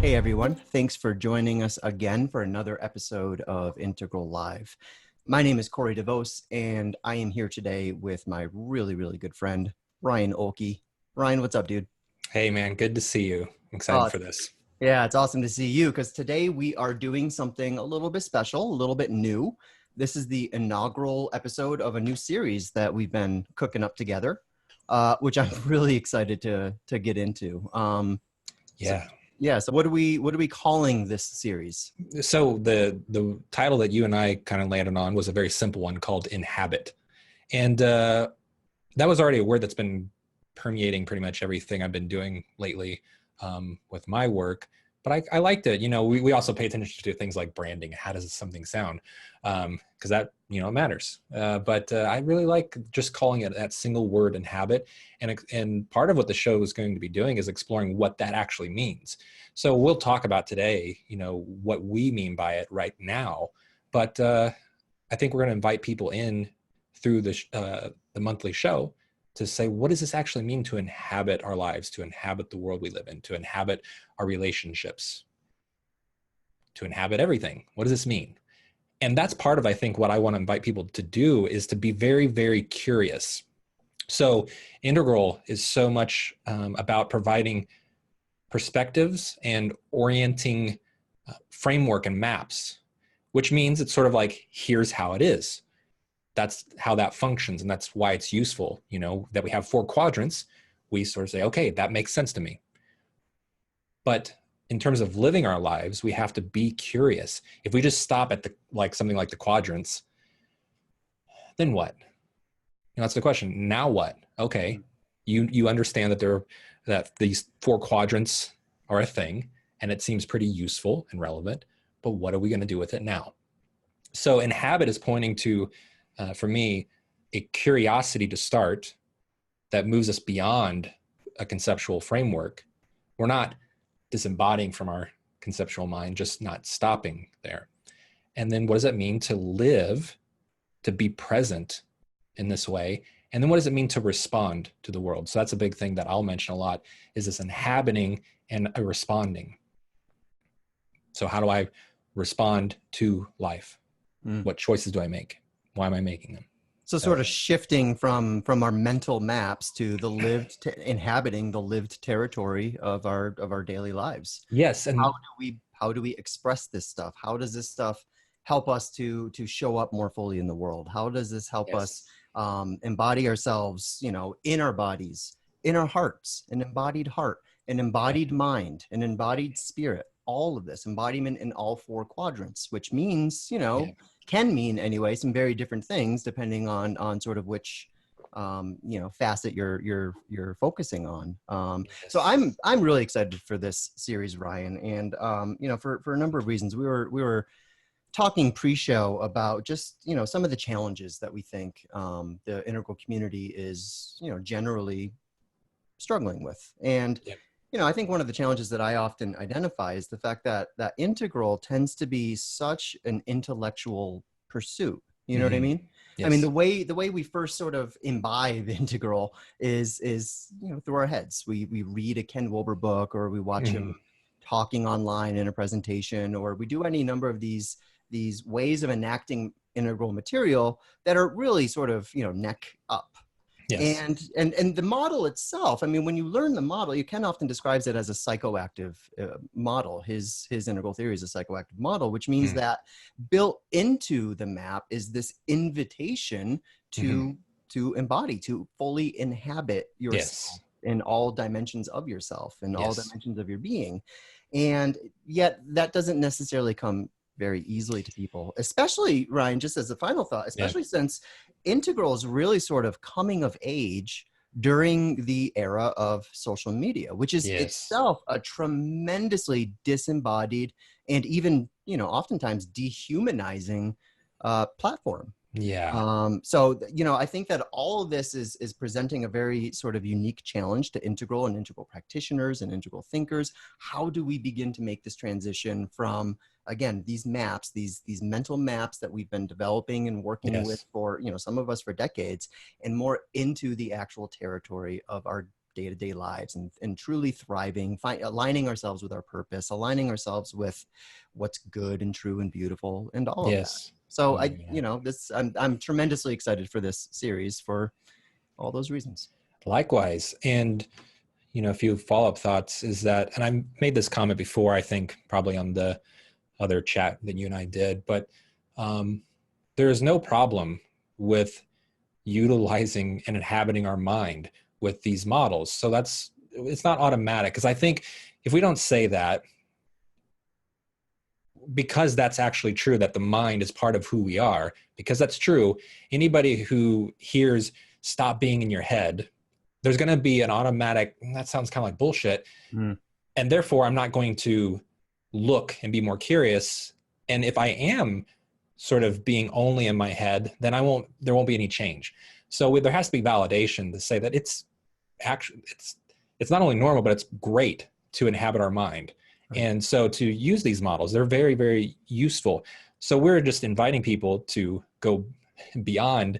Hey everyone, thanks for joining us again for another episode of Integral Live. My name is Corey deVos, and I am here today with my really good friend, Ryan Oelke. Ryan, what's up, dude? Hey man, good to see you. I'm excited for this. Yeah, it's awesome to see you because today we are doing something a little bit special, a little bit new. This is the inaugural episode of a new series that we've been cooking up together, which I'm really excited to get into. Yeah. So what are we calling this series? So the title that you and I kind of landed on was a very simple one called Inhabit. And that was already a word that's been permeating pretty much everything I've been doing lately with my work. But I liked it. You know, we also pay attention to things like branding. How does something sound? Because that, it matters. But I really like just calling it that single word, inhabit. And part of what the show is going to be doing is exploring what that actually means. So we'll talk about today, what we mean by it right now. But I think we're going to invite people in through the monthly show to say, what does this actually mean to inhabit our lives, to inhabit the world we live in, to inhabit our relationships, to inhabit everything? What does this mean? And that's part of, I think, what I want to invite people to do is to be very curious. So Integral is so much about providing perspectives and orienting framework and maps, which means it's sort of like, here's how it is. That's how that functions. And that's why it's useful, that we have 4 quadrants. We sort of say, okay, that makes sense to me. But in terms of living our lives, we have to be curious. If we just stop at something like the quadrants, then what? That's the question. Now what? Okay. You understand that these 4 quadrants are a thing, and it seems pretty useful and relevant, but what are we going to do with it now? So Inhabit is pointing to, for me, a curiosity to start that moves us beyond a conceptual framework. We're not disembodying from our conceptual mind, just not stopping there. And then what does that mean to live, to be present in this way? And then what does it mean to respond to the world? So that's a big thing that I'll mention a lot, is this inhabiting and a responding. So how do I respond to life? What choices do I make? Why am I making them? So sort of shifting from our mental maps to the inhabiting the lived territory of our daily lives. Yes. And how do we express this stuff? How does this stuff help us to show up more fully in the world? How does this help us embody ourselves, in our bodies, in our hearts, an embodied heart, an embodied mind, an embodied spirit, all of this embodiment in all 4 quadrants, which means, can mean anyway some very different things depending on sort of which facet you're focusing on. So I'm really excited for this series, Ryan, and for a number of reasons. We were talking pre-show about just some of the challenges that we think the integral community is generally struggling with. And I think one of the challenges that I often identify is the fact that integral tends to be such an intellectual pursuit. You know what I mean? Yes. I mean, the way we first sort of imbibe integral is through our heads. We read a Ken Wilber book, or we watch him talking online in a presentation, or we do any number of these ways of enacting integral material that are really sort of neck up. Yes. And the model itself, I mean, when you learn the model, Ken often describes it as a psychoactive model. His integral theory is a psychoactive model, which means that built into the map is this invitation to embody, to fully inhabit yourself in all dimensions of yourself and all dimensions of your being. And yet that doesn't necessarily come very easily to people, especially, Ryan, just as a final thought, especially since integral is really sort of coming of age during the era of social media, which is itself a tremendously disembodied and even, oftentimes dehumanizing platform. So, I think that all of this is presenting a very sort of unique challenge to integral and integral practitioners and integral thinkers. How do we begin to make this transition from, again, these maps, these mental maps that we've been developing and working with for, some of us for decades, and more into the actual territory of our day-to-day lives and truly thriving, aligning ourselves with our purpose, aligning ourselves with what's good and true and beautiful and all of that. So I'm tremendously excited for this series for all those reasons. Likewise. And, a few follow-up thoughts is that, and I made this comment before, I think probably on the other chat that you and I did, but there is no problem with utilizing and inhabiting our mind with these models. So it's not automatic, because I think if we don't say that, because that's actually true, that the mind is part of who we are, because that's true, anybody who hears stop being in your head, there's going to be an automatic, that sounds kind of like bullshit. And therefore I'm not going to look and be more curious. And if I am sort of being only in my head, then there won't be any change. So there has to be validation to say that it's not only normal, but it's great to inhabit our mind. Right. And so to use these models, they're very, very useful. So we're just inviting people to go beyond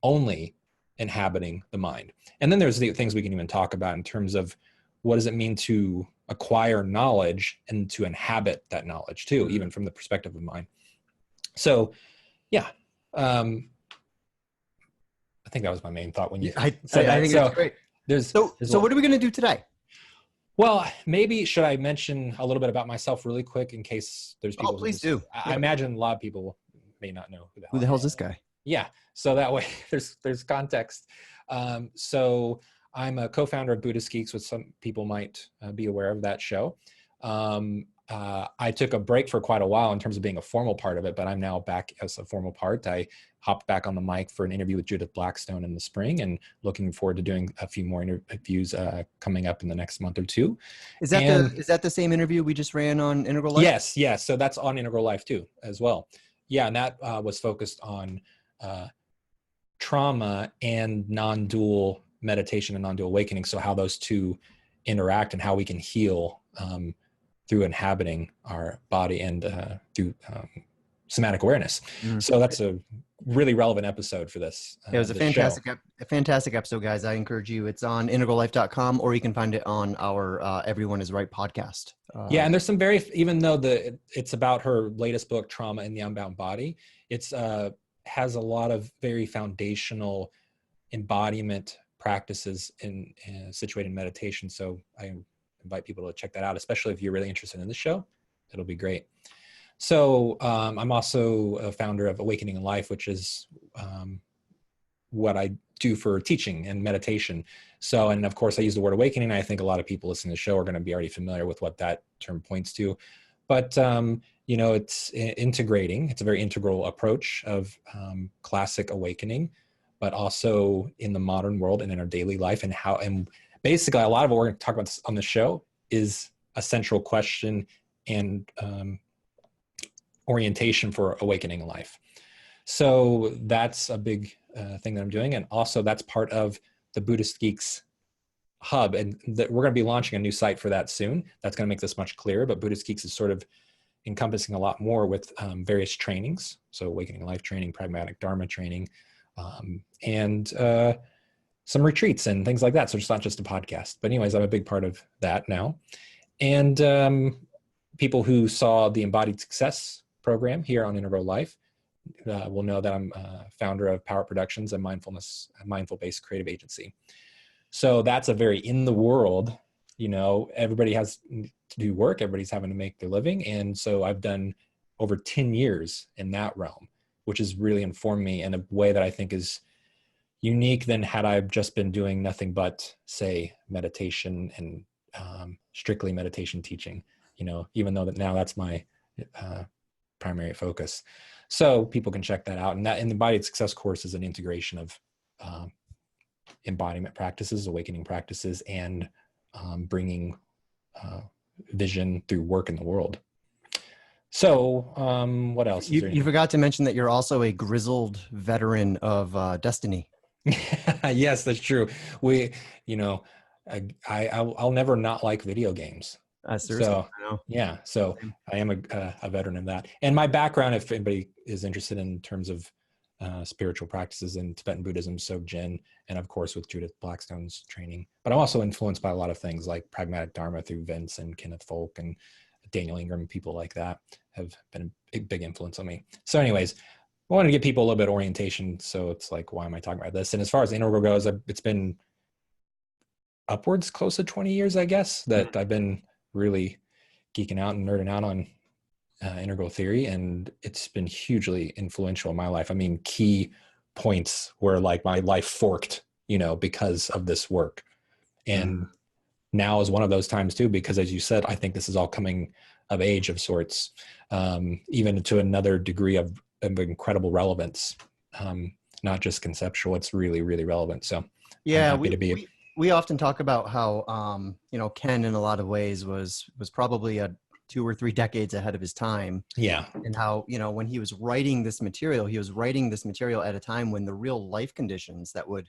only inhabiting the mind. And then there's the things we can even talk about in terms of what does it mean to acquire knowledge and to inhabit that knowledge too, even from the perspective of mind. So, yeah, I think that was my main thought when you said that. I think that's great. So what are we going to do today? Well, maybe should I mention a little bit about myself really quick in case there's people. Oh, please do. I imagine a lot of people may not know who the hell is this guy. Yeah, so that way there's context. So I'm a co-founder of Buddhist Geeks, which some people might be aware of that show. I took a break for quite a while in terms of being a formal part of it, but I'm now back as a formal part. I hopped back on the mic for an interview with Judith Blackstone in the spring, and looking forward to doing a few more interviews coming up in the next month or two. Is that the same interview we just ran on Integral Life? Yes. So that's on Integral Life too, as well. Yeah, and that was focused on trauma and non-dual meditation and non-dual awakening. So how those two interact and how we can heal through inhabiting our body and through somatic awareness. So that's a really relevant episode for this. It was a fantastic episode, guys. I encourage you. It's on integrallife.com, or you can find it on our Everyone is Right podcast. Yeah, and there's some even though it's about her latest book, Trauma in the Unbound Body, it's has a lot of very foundational embodiment practices in situated meditation. So I invite people to check that out, especially if you're really interested in the show. It'll be great. So I'm also a founder of Awakening in Life, which is what I do for teaching and meditation. So, and of course I use the word awakening. I think a lot of people listening to the show are going to be already familiar with what that term points to, but it's integrating. It's a very integral approach of classic awakening, but also in the modern world and in our daily life, and basically a lot of what we're going to talk about on the show is a central question and orientation for awakening in life. So that's a big thing that I'm doing. And also that's part of the Buddhist Geeks hub. And we're going to be launching a new site for that soon. That's going to make this much clearer, but Buddhist Geeks is sort of encompassing a lot more with various trainings. So Awakening in Life training, pragmatic Dharma training, and some retreats and things like that. So it's not just a podcast, but anyways, I'm a big part of that now. And people who saw the Embodied Success program here on Integral Life will know that I'm founder of Power Productions, a mindful-based creative agency. So that's a very in the world, everybody has to do work. Everybody's having to make their living. And so I've done over 10 years in that realm, which has really informed me in a way that I think is unique than had I just been doing nothing but, say, meditation and strictly meditation teaching, even though now that's my primary focus. So people can check that out. And that in the Embodied Success course is an integration of embodiment practices, awakening practices, and bringing vision through work in the world. So what else? You forgot to mention that you're also a grizzled veteran of Destiny. Yes, that's true. I'll never not like video games. So yeah, so I am a veteran of that. And my background, if anybody is interested in terms of spiritual practices in Tibetan Buddhism, Sogyal, and of course with Judith Blackstone's training. But I'm also influenced by a lot of things like pragmatic Dharma through Vince and Kenneth Folk and Daniel Ingram, people like that have been a big influence on me. So anyways, I wanted to give people a little bit of orientation. So it's like, why am I talking about this? And as far as integral goes, it's been upwards close to 20 years, I guess, that I've been really geeking out and nerding out on integral theory, and it's been hugely influential in my life. I mean, key points where like my life forked, because of this work. And now is one of those times too, because as you said, I think this is all coming of age of sorts, even to another degree of incredible relevance, not just conceptual. It's really, really relevant. So yeah, I'm happy to be. We often talk about how, Ken in a lot of ways was probably 2 or 3 decades ahead of his time. Yeah. And how, when he was writing this material, at a time when the real life conditions that would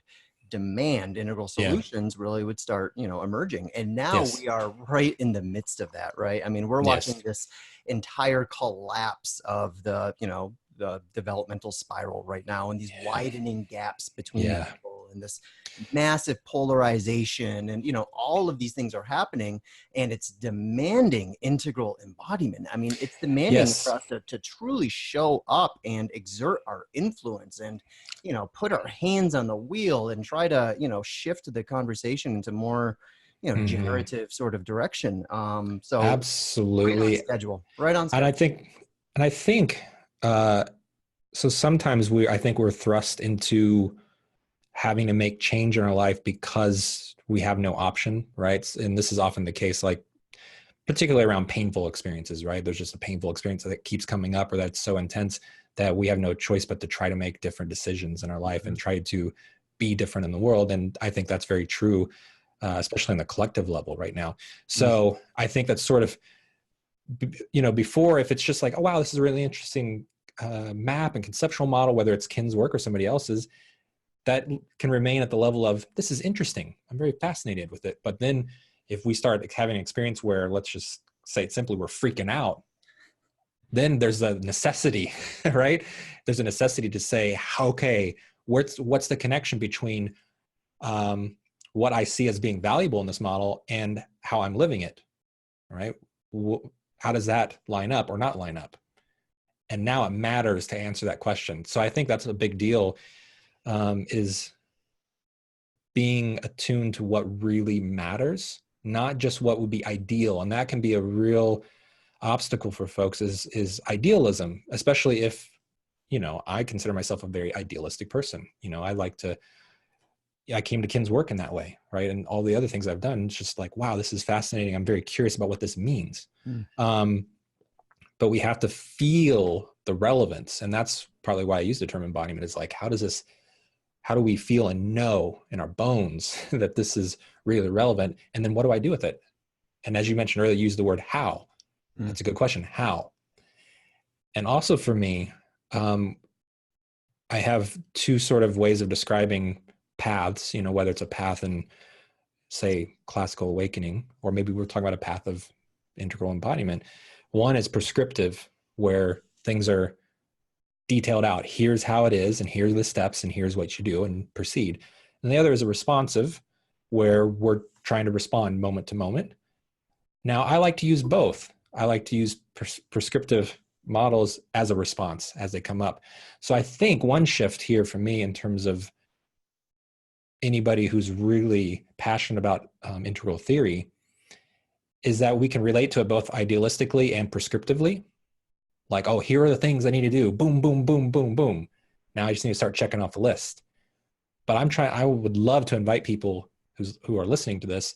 demand integral solutions really would start, emerging. And now we are right in the midst of that, right? I mean, we're watching this entire collapse of the developmental spiral right now, and these widening gaps between people, and this massive polarization, and all of these things are happening, and it's demanding integral embodiment. I mean, it's demanding for us to truly show up and exert our influence, and put our hands on the wheel and try to shift the conversation into more generative sort of direction. So absolutely right on schedule. And I think so sometimes I think we're thrust into having to make change in our life because we have no option, right? And this is often the case, like particularly around painful experiences, right? There's just a painful experience that keeps coming up, or that's so intense that we have no choice but to try to make different decisions in our life and try to be different in the world. And I think that's very true, especially on the collective level right now. So I think that's sort of, before, if it's just like, oh, wow, this is a really interesting map and conceptual model, whether it's Ken's work or somebody else's, that can remain at the level of, this is interesting, I'm very fascinated with it. But then if we start having an experience where, let's just say it simply, we're freaking out, then there's a necessity, right? There's a necessity to say, okay, what's the connection between what I see as being valuable in this model and how I'm living it, right? How does that line up or not line up? And now it matters to answer that question. So I think that's a big deal, is being attuned to what really matters, not just what would be ideal. And that can be a real obstacle for folks is idealism, especially if, I consider myself a very idealistic person. I came to Ken's work in that way, right? And all the other things I've done, it's just like, wow, this is fascinating. I'm very curious about what this means. But we have to feel the relevance. And that's probably why I use the term embodiment, is like, how do we feel and know in our bones that this is really relevant? And then what do I do with it? And as you mentioned earlier, use the word how. That's a good question. How? And also for me, I have 2 sort of ways of describing paths, whether it's a path in, say, classical awakening, or maybe we're talking about a path of integral embodiment. One is prescriptive, where things are detailed out. Here's how it is, and here's the steps, and here's what you do, and proceed. And the other is a responsive, where we're trying to respond moment to moment. Now, I like to use both. I like to use prescriptive models as a response as they come up. So I think one shift here for me in terms of anybody who's really passionate about integral theory is that we can relate to it both idealistically and prescriptively. Like, oh, here are the things I need to do. Boom, boom, boom, boom, boom. Now I just need to start checking off the list. But I would love to invite people who are listening to this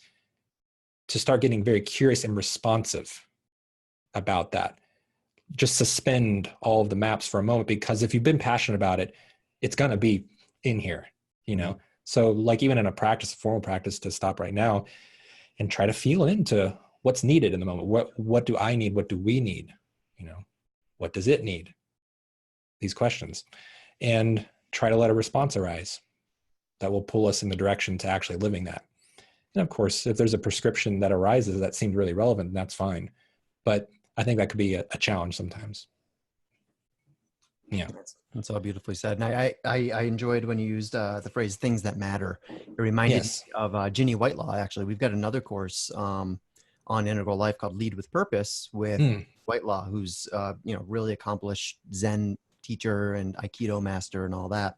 to start getting very curious and responsive about that. Just suspend all of the maps for a moment, because if you've been passionate about it, it's going to be in here, So like even in a formal practice, to stop right now and try to feel into what's needed in the moment. What do I need? What do we need? What does it need? These questions, and try to let a response arise that will pull us in the direction to actually living that. And of course, if there's a prescription that arises that seemed really relevant, that's fine. But I think that could be a challenge sometimes. Yeah. That's all beautifully said. And I enjoyed when you used the phrase "things that matter." It reminded me of Ginny Whitelaw. Actually, we've got another course on integral life called "Lead with Purpose" with Whitelaw, who's really accomplished Zen teacher and Aikido master and all that.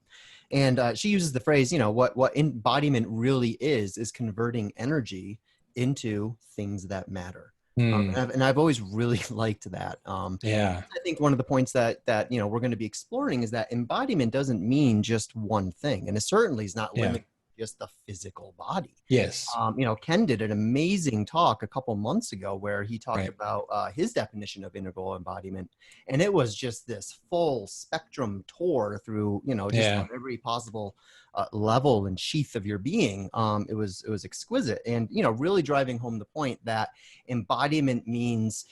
And she uses the phrase, what embodiment really is converting energy into things that matter. And I've always really liked that. Yeah. I think one of the points that we're going to be exploring is that embodiment doesn't mean just one thing, and it certainly is not limited to just the physical body. Yes. Ken did an amazing talk a couple months ago where he talked Right. about his definition of integral embodiment, and it was just this full spectrum tour through just on every possible level and sheath of your being. It was exquisite, and really driving home the point that embodiment means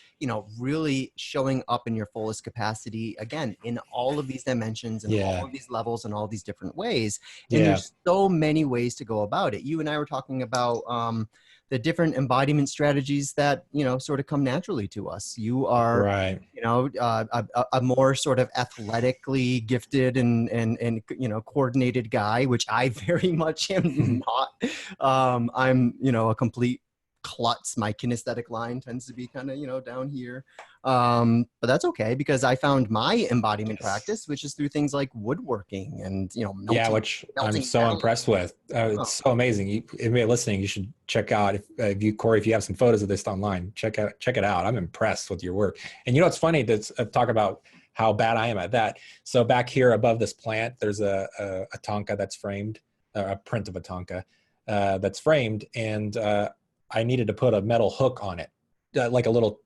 really showing up in your fullest capacity again in all of these dimensions and all of these levels and all these different ways. And there's so many ways to go about it. You and I were talking about the different embodiment strategies that sort of come naturally to us. You are right. A more sort of athletically gifted and coordinated guy, which I very much am not. I'm a complete klutz. My kinesthetic line tends to be kind of down here, but that's okay because I found my embodiment practice, which is through things like woodworking and which I'm so impressed with. It's so amazing. If you're listening, you should check out Corey, if you have some photos of this online, check it out. I'm impressed with your work. And it's funny to talk about how bad I am at that. So back here above this plant, there's a tonka that's framed, a print of a tonka that's framed, and I needed to put a metal hook on it, like a little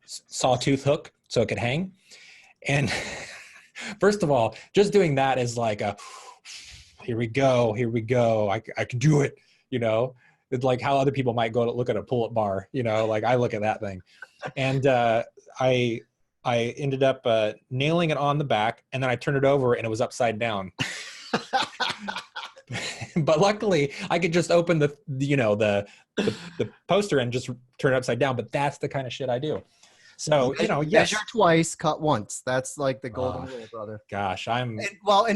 sawtooth hook so it could hang. And first of all, just doing that is like here we go. I can do it. It's like how other people might go to look at a pull-up bar, like I look at that thing. And I ended up nailing it on the back, and then I turned it over and it was upside down. But luckily I could just open the poster and just turn it upside down. But that's the kind of shit I do. So, measure twice, cut once. That's like the golden rule, brother. Gosh, and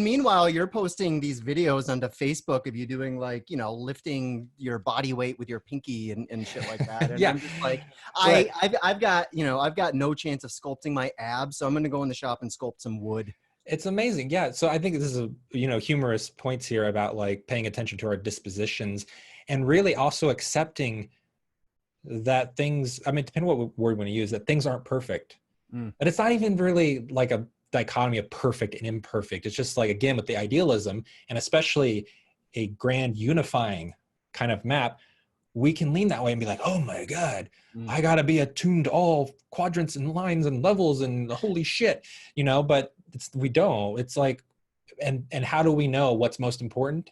meanwhile, you're posting these videos onto Facebook of you doing like, lifting your body weight with your pinky and shit like that. And I'm just like, I've got no chance of sculpting my abs. So I'm going to go in the shop and sculpt some wood. It's amazing. Yeah. So I think this is humorous points here about like paying attention to our dispositions and really also accepting that things, depending on what word we want to use, that things aren't perfect. But it's not even really like a dichotomy of perfect and imperfect. It's just like, again, with the idealism and especially a grand unifying kind of map, we can lean that way and be like, oh my God, I got to be attuned to all quadrants and lines and levels and holy shit, but we don't. It's like, and how do we know what's most important?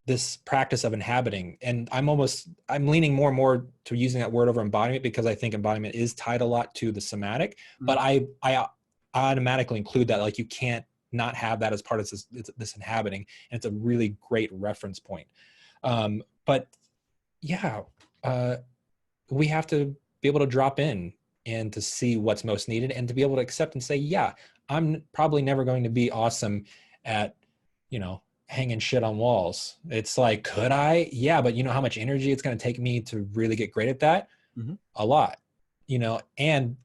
This practice of inhabiting. And I'm leaning more and more to using that word over embodiment because I think embodiment is tied a lot to the somatic, but I automatically include that. Like you can't not have that as part of this inhabiting. And it's a really great reference point. But yeah, we have to be able to drop in and to see what's most needed and to be able to accept and say, yeah, I'm probably never going to be awesome at, hanging shit on walls. It's like, could I? Yeah, but you know how much energy it's going to take me to really get great at that? A lot, and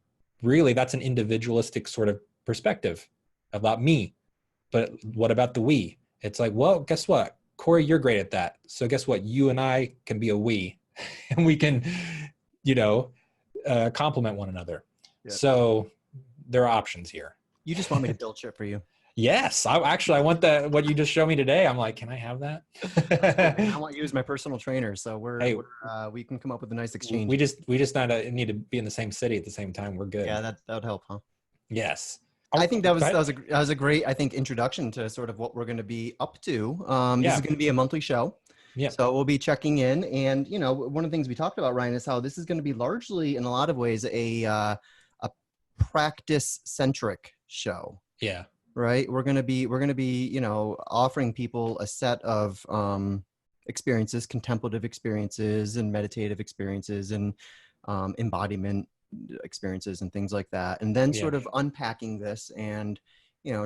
really that's an individualistic sort of perspective about me. But what about the we? It's like, well, guess what? Corey, you're great at that. So guess what? You and I can be a we and we can, complement one another. Yeah. So there are options here. You just want me to build shit for you. Yes, I want that. What you just showed me today, I'm like, can I have that? I want you as my personal trainer, so we can come up with a nice exchange. We just need to be in the same city at the same time. We're good. Yeah, that would help, huh? Yes. I think that was a great introduction to sort of what we're going to be up to. This is going to be a monthly show. Yeah. So we'll be checking in, and one of the things we talked about, Ryan, is how this is going to be largely, in a lot of ways, a practice centric show. Yeah. Right. We're going to be, offering people a set of experiences, contemplative experiences and meditative experiences and embodiment experiences and things like that. And then sort of unpacking this and,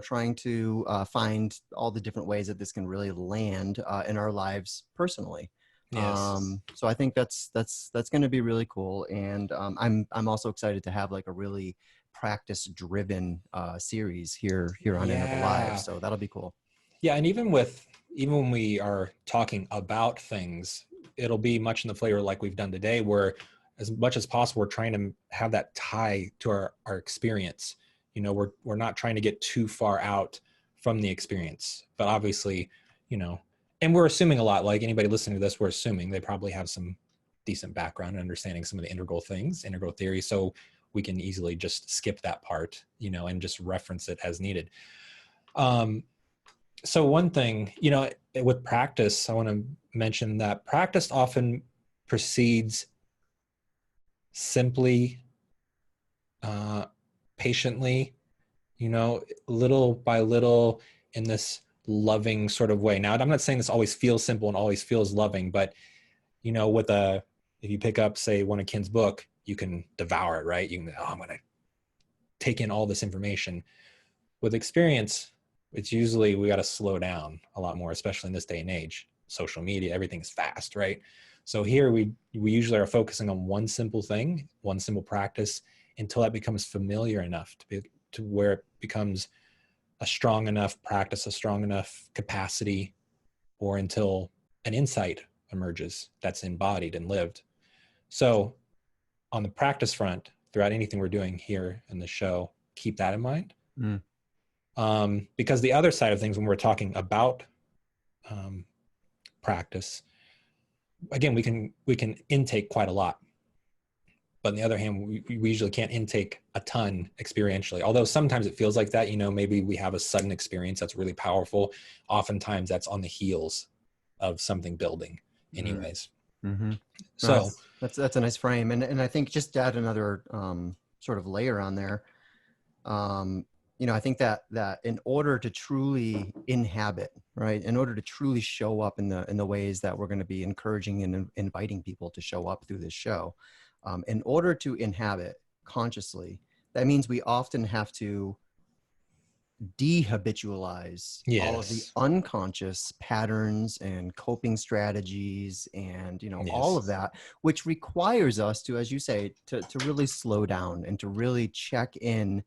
trying to find all the different ways that this can really land in our lives personally. Yes. So I think that's going to be really cool, and I'm also excited to have like a really practice driven series here on End of Alive. Yeah. So that'll be cool. Yeah. And even when we are talking about things, it'll be much in the flavor like we've done today, where as much as possible, we're trying to have that tie to our experience. We're not trying to get too far out from the experience, but obviously, and we're assuming a lot, like anybody listening to this, we're assuming they probably have some decent background in understanding some of the integral theory. So we can easily just skip that part, and just reference it as needed. So one thing, with practice, I want to mention that practice often precedes simply, patiently, little by little, in this loving sort of way. Now, I'm not saying this always feels simple and always feels loving, but if you pick up, say, one of Ken's book, you can devour it, right? You can, I'm going to take in all this information. With experience, it's usually we got to slow down a lot more, especially in this day and age. Social media, everything's fast, right? So here we usually are focusing on one simple thing, one simple practice, until that becomes familiar enough to where it becomes a strong enough practice, a strong enough capacity, or until an insight emerges that's embodied and lived. So on the practice front, throughout anything we're doing here in the show, keep that in mind. Because the other side of things, when we're talking about practice, again, we can intake quite a lot. But on the other hand, we usually can't intake a ton experientially. Although sometimes it feels like that, maybe we have a sudden experience that's really powerful. Oftentimes that's on the heels of something building anyways. Mm-hmm. So that's a nice frame. And I think just to add another sort of layer on there, I think that in order to truly inhabit, right, in order to truly show up in the ways that we're going to be encouraging and inviting people to show up through this show, in order to inhabit consciously, that means we often have to dehabitualize all of the unconscious patterns and coping strategies and all of that, which requires us to, as you say, to really slow down and to really check in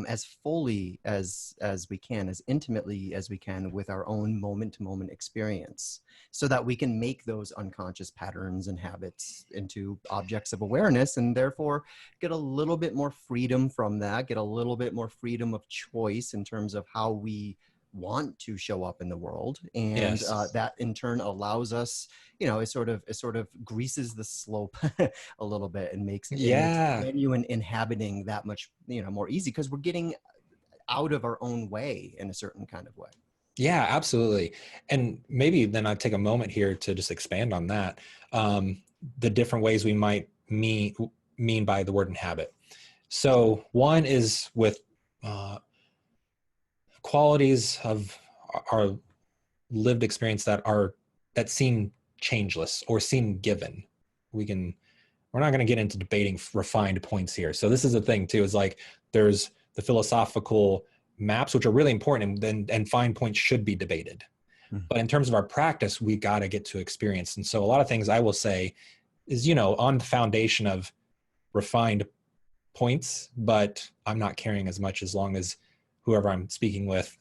as fully as we can, as intimately as we can, with our own moment-to-moment experience, so that we can make those unconscious patterns and habits into objects of awareness, and therefore get a little bit more freedom from that, get a little bit more freedom of choice in terms of how we want to show up in the world. And that in turn allows us, it sort of greases the slope a little bit and makes genuine inhabiting that much, more easy, because we're getting out of our own way in a certain kind of way. Yeah, absolutely. And maybe then I'll take a moment here to just expand on that. The different ways we might mean by the word inhabit. So one is with qualities of our lived experience that seem changeless or seem given. We're not going to get into debating refined points here. So this is the thing too, is like there's the philosophical maps, which are really important, and fine points should be debated. Mm-hmm. But in terms of our practice, we got to get to experience. And so a lot of things I will say is, on the foundation of refined points, but I'm not caring as much as long as whoever I'm speaking with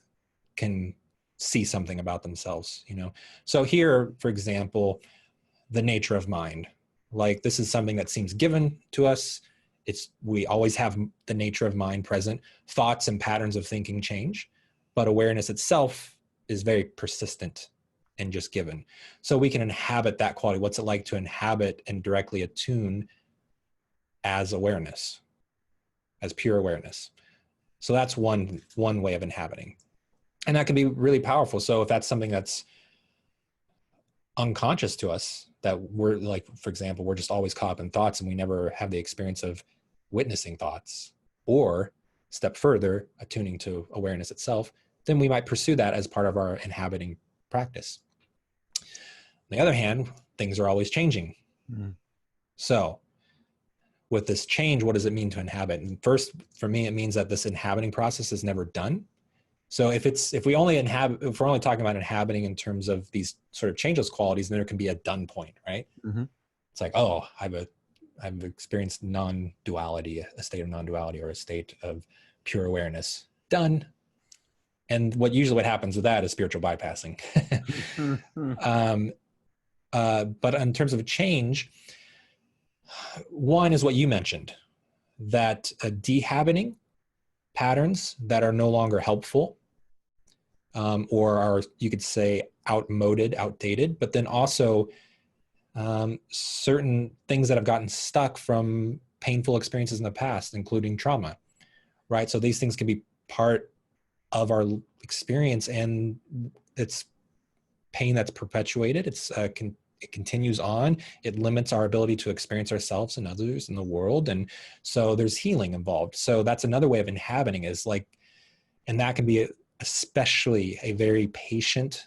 can see something about themselves, So here, for example, the nature of mind, like this is something that seems given to us. We always have the nature of mind present. Thoughts and patterns of thinking change, but awareness itself is very persistent and just given. So we can inhabit that quality. What's it like to inhabit and directly attune as awareness, as pure awareness? So that's one way of inhabiting. And that can be really powerful. So if that's something that's unconscious to us, that we're like, for example, we're just always caught up in thoughts and we never have the experience of witnessing thoughts, or step further, attuning to awareness itself, then we might pursue that as part of our inhabiting practice. On the other hand, things are always changing. Mm-hmm. So with this change, what does it mean to inhabit? And first, for me, it means that this inhabiting process is never done. So if we're only talking about inhabiting in terms of these sort of changeless qualities, then there can be a done point, right? Mm-hmm. It's like, oh, I've experienced non-duality, a state of non-duality, or a state of pure awareness. Done. And what happens with that is spiritual bypassing. But in terms of change, one is what you mentioned, that dehabiting patterns that are no longer helpful, or are, you could say, outdated, but then also certain things that have gotten stuck from painful experiences in the past, including trauma, right? So these things can be part of our experience, and it's pain that's perpetuated. It continues on. It limits our ability to experience ourselves and others in the world. And so there's healing involved. So that's another way of inhabiting, is like, and that can be especially a very patient,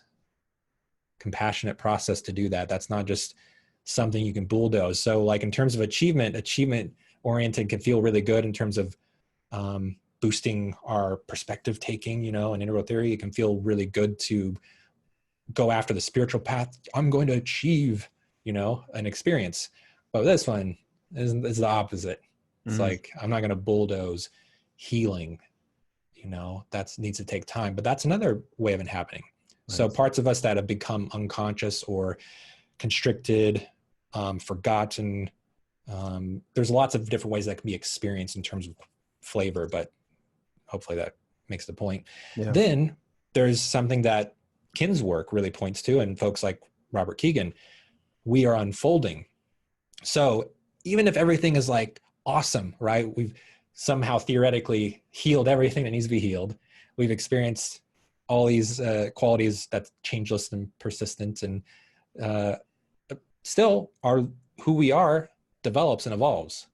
compassionate process to do that. That's not just something you can bulldoze. So like in terms of achievement oriented can feel really good in terms of boosting our perspective taking, in integral theory. It can feel really good to go after the spiritual path. I'm going to achieve, an experience. But this one is the opposite. It's like, I'm not going to bulldoze healing, that needs to take time. But that's another way of inhabiting. Right. So parts of us that have become unconscious or constricted, forgotten, there's lots of different ways that can be experienced in terms of flavor, but hopefully that makes the point. Yeah. Then there's something that Kin's work really points to, and folks like Robert Keegan, we are unfolding. So even if everything is like awesome, right? We've somehow theoretically healed everything that needs to be healed. We've experienced all these qualities that's changeless and persistent, and still who we are develops and evolves.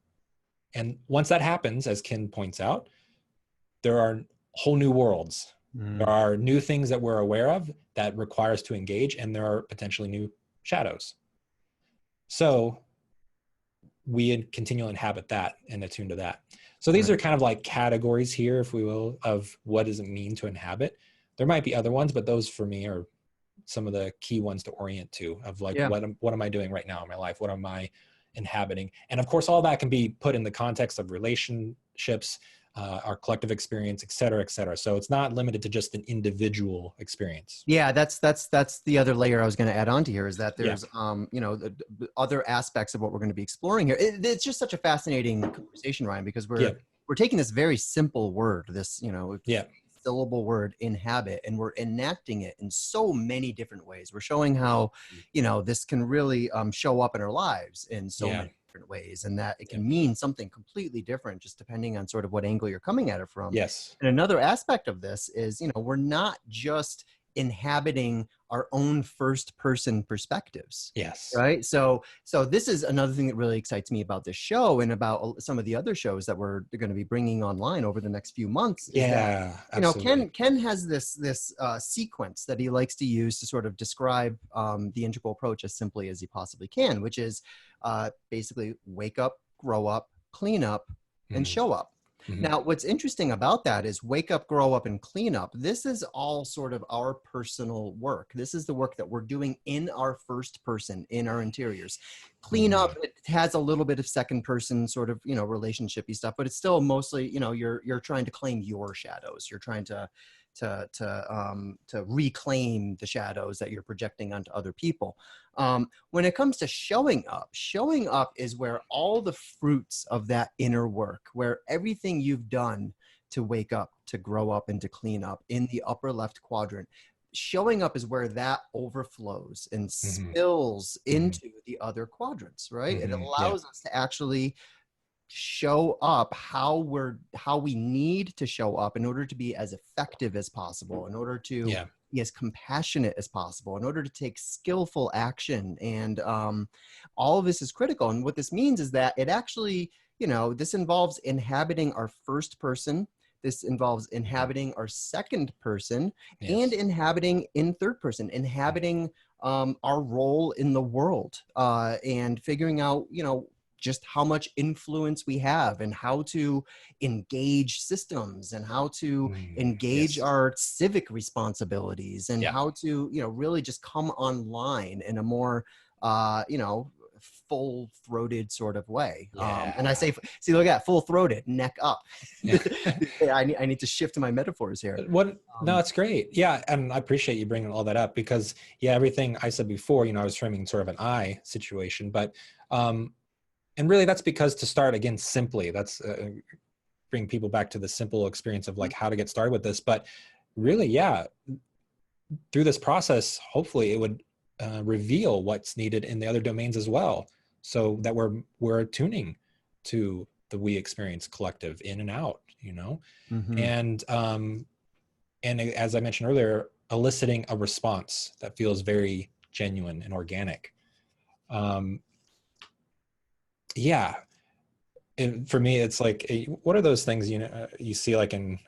And once that happens, as Kin points out, there are whole new worlds. There are new things that we're aware of that require us to engage, and there are potentially new shadows. So we continually inhabit that and attune to that. So these are kind of like categories here, if we will, of what does it mean to inhabit. There might be other ones, but those for me are some of the key ones to orient to, of like, what am I doing right now in my life? What am I inhabiting? And of course, all that can be put in the context of relationships, our collective experience, et cetera, et cetera. So it's not limited to just an individual experience. Yeah, that's the other layer I was going to add on to here, is that there's, the other aspects of what we're going to be exploring here. It's just such a fascinating conversation, Ryan, because we're taking this very simple word, this, syllable word, inhabit, and we're enacting it in so many different ways. We're showing how, this can really show up in our lives in so many different ways, and that it can mean something completely different just depending on sort of what angle you're coming at it from. Yes. And another aspect of this is, we're not just inhabiting our own first person perspectives. Yes. Right. So this is another thing that really excites me about this show, and about some of the other shows that we're going to be bringing online over the next few months. Yeah. Absolutely. Ken has this sequence that he likes to use to sort of describe the integral approach as simply as he possibly can, which is basically wake up, grow up, clean up, and show up. Now, what's interesting about that is wake up, grow up, and clean up. This is all sort of our personal work. This is the work that we're doing in our first person, in our interiors. Clean up, it has a little bit of second person sort of, relationshipy stuff, but it's still mostly, you're trying to claim your shadows. You're trying to reclaim the shadows that you're projecting onto other people. When it comes to showing up is where all the fruits of that inner work, where everything you've done to wake up, to grow up, and to clean up in the upper left quadrant, showing up is where that overflows and spills into the other quadrants, right? It allows us to actually show up how we need to show up in order to be as effective as possible, in order to be as compassionate as possible, in order to take skillful action. And all of this is critical. And what this means is that it actually, this involves inhabiting our first person. This involves inhabiting our second person, and inhabiting in third person, inhabiting our role in the world, and figuring out, just how much influence we have and how to engage systems and how to engage Yes. our civic responsibilities and Yeah. how to, really just come online in a more, full-throated sort of way. Yeah. And I say, see, look at full-throated, neck up. Yeah. I need to shift my metaphors here. No, it's great. Yeah. And I appreciate you bringing all that up because everything I said before, I was framing sort of an I situation, but, and really that's because to start again, simply, that's bring people back to the simple experience of like how to get started with this. But really, through this process, hopefully it would reveal what's needed in the other domains as well, so that we're attuning to the we experience collective in and out, and as I mentioned earlier, eliciting a response that feels very genuine and organic. And for me, it's like, what are those things you see like in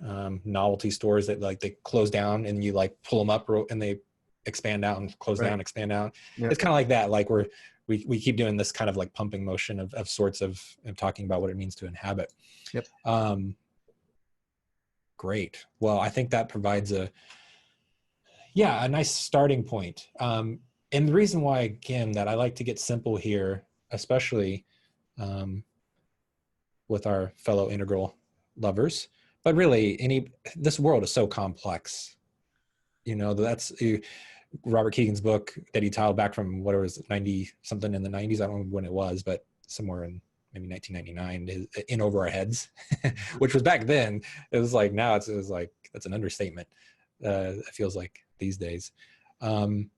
novelty stores that like they close down and you like pull them up and they expand out and close down, expand out. Yep. It's kind of like that. Like we keep doing this kind of like pumping motion of sorts of talking about what it means to inhabit. Yep. Great. Well, I think that provides a nice starting point. And the reason why, again, that I like to get simple here, especially with our fellow integral lovers, but really this world is so complex. That's Robert Keegan's book that he titled back from 90 something in the 90s. I don't know when it was, but somewhere in maybe 1999, In Over Our Heads, which was back then. It was like, now it was like, that's an understatement. It feels like these days. We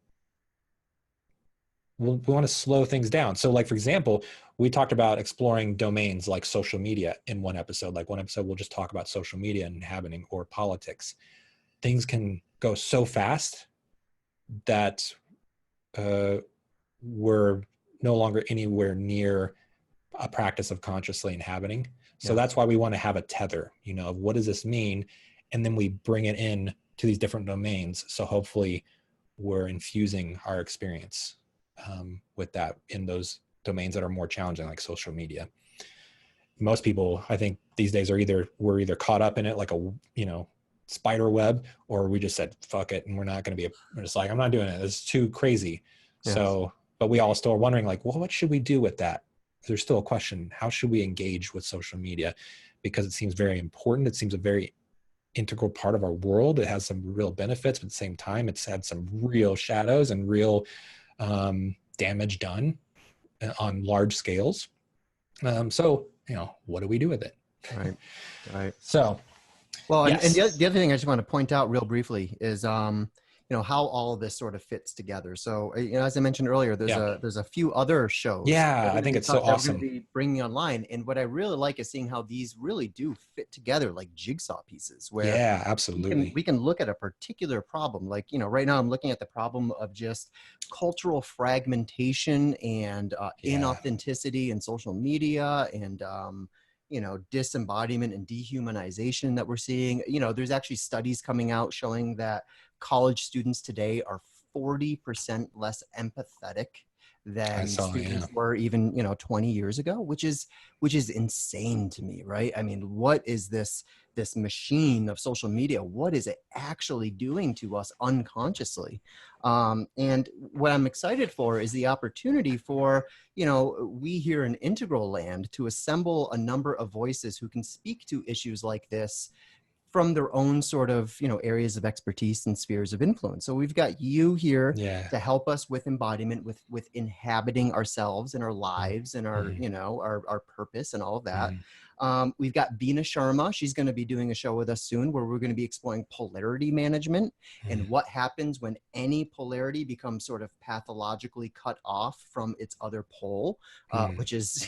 want to slow things down. So like, for example, we talked about exploring domains like social media in one episode. Like one episode, we'll just talk about social media and inhabiting or politics. Things can go so fast that we're no longer anywhere near a practice of consciously inhabiting. So that's why we want to have a tether, of what does this mean? And then we bring it in to these different domains. So hopefully we're infusing our experience with that in those domains that are more challenging, like social media. Most people, I think these days we're either caught up in it like a, spider web, or we just said, fuck it. And we're not going to we're just like, I'm not doing it. It's too crazy. Yes. So, but we all still are wondering like, well, what should we do with that? There's still a question. How should we engage with social media? Because it seems very important. It seems a very integral part of our world. It has some real benefits, but at the same time, it's had some real shadows and real damage done on large scales. So, what do we do with it? Right. So, well, yes. and the other thing I just want to point out real briefly is, how all of this sort of fits together. So, as I mentioned earlier, there's a few other shows. Yeah, I think it's so awesome. We're going to be bringing online, and what I really like is seeing how these really do fit together like jigsaw pieces. Where absolutely, we can look at a particular problem. Like right now, I'm looking at the problem of just cultural fragmentation and inauthenticity in social media and disembodiment and dehumanization that we're seeing. There's actually studies coming out showing that college students today are 40% less empathetic than students were even 20 years ago, which is insane to me, right? I mean, what is this machine of social media? What is it actually doing to us unconsciously? And what I'm excited for is the opportunity for we here in Integral Land to assemble a number of voices who can speak to issues like this from their own sort of, areas of expertise and spheres of influence. So we've got you here to help us with embodiment, with inhabiting ourselves and our lives and our, our purpose and all of that. We've got Beena Sharma. She's going to be doing a show with us soon where we're going to be exploring polarity management and what happens when any polarity becomes sort of pathologically cut off from its other pole, which is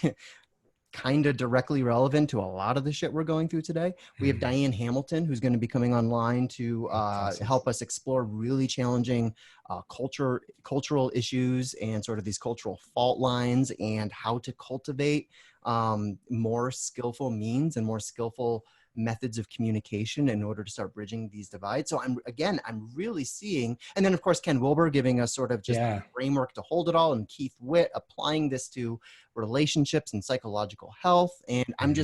kind of directly relevant to a lot of the shit we're going through today. We have Diane Hamilton, who's going to be coming online to help us explore really challenging cultural issues and sort of these cultural fault lines and how to cultivate more skillful means and more skillful methods of communication in order to start bridging these divides. So I'm really seeing, and then of course Ken Wilber giving us sort of just a framework to hold it all, and Keith Witt applying this to relationships and psychological health. And I'm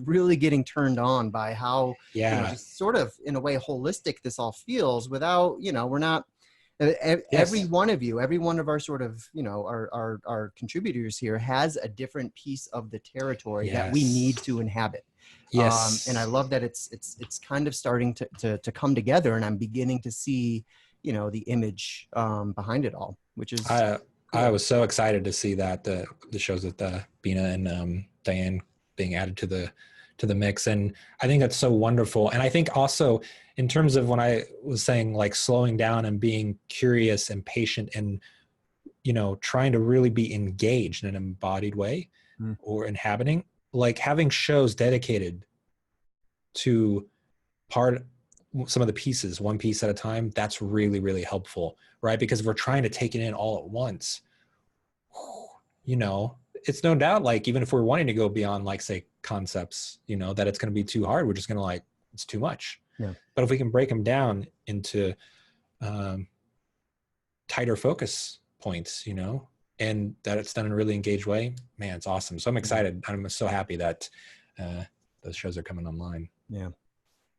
really getting turned on by how just sort of in a way holistic this all feels, without, we're not every one of you, every one of our sort of, our contributors here has a different piece of the territory that we need to inhabit. And I love that it's kind of starting to come together, and I'm beginning to see, the image behind it all, which is cool. I was so excited to see that the shows with Bina and Diane being added to the mix. And I think that's so wonderful. And I think also in terms of when I was saying like slowing down and being curious and patient and, trying to really be engaged in an embodied way or inhabiting, like having shows dedicated to some of the pieces, one piece at a time, that's really, really helpful, right? Because if we're trying to take it in all at once, it's no doubt, like, even if we're wanting to go beyond, like, say, concepts, that it's going to be too hard. We're just going to it's too much. Yeah. But if we can break them down into tighter focus points, and that it's done in a really engaged way, man, it's awesome. So I'm excited. I'm so happy that those shows are coming online. Yeah.